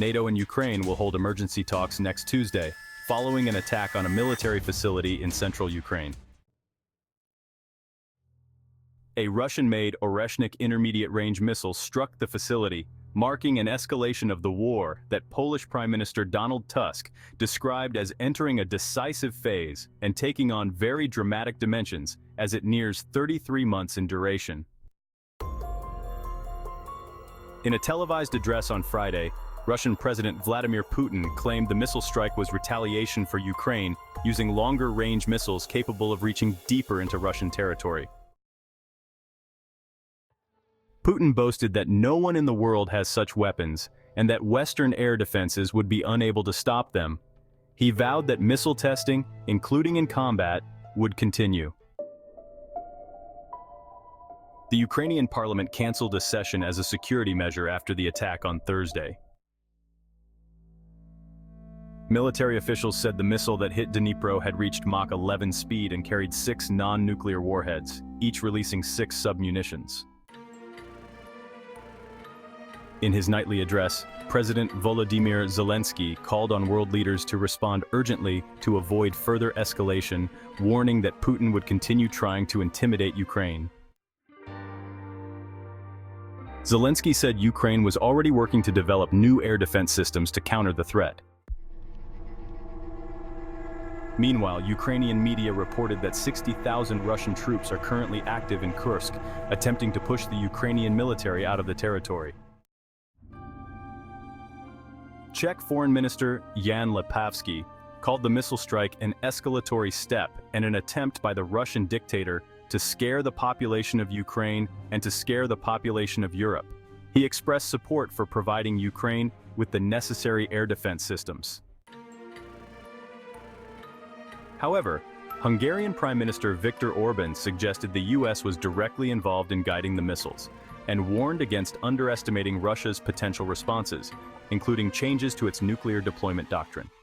NATO and Ukraine will hold emergency talks next Tuesday, following an attack on a military facility in central Ukraine. A Russian-made Oreshnik intermediate-range missile struck the facility, marking an escalation of the war that Polish Prime Minister Donald Tusk described as entering a decisive phase and taking on very dramatic dimensions as it nears 33 months in duration. In a televised address on Friday, Russian President Vladimir Putin claimed the missile strike was retaliation for Ukraine using longer-range missiles capable of reaching deeper into Russian territory. Putin boasted that no one in the world has such weapons and that Western air defenses would be unable to stop them. He vowed that missile testing, including in combat, would continue. The Ukrainian parliament canceled a session as a security measure after the attack on Thursday. Military officials said the missile that hit Dnipro had reached Mach 11 speed and carried 6 non-nuclear warheads, each releasing 6 submunitions. In his nightly address, President Volodymyr Zelenskyy called on world leaders to respond urgently to avoid further escalation, warning that Putin would continue trying to intimidate Ukraine. Zelenskyy said Ukraine was already working to develop new air defense systems to counter the threat. Meanwhile, Ukrainian media reported that 60,000 Russian troops are currently active in Kursk, attempting to push the Ukrainian military out of the territory. Czech Foreign Minister Jan Lipavský called the missile strike an escalatory step and an attempt by the Russian dictator to scare the population of Ukraine and to scare the population of Europe. He expressed support for providing Ukraine with the necessary air defense systems. However, Hungarian Prime Minister Viktor Orbán suggested the US was directly involved in guiding the missiles, and warned against underestimating Russia's potential responses, including changes to its nuclear deployment doctrine.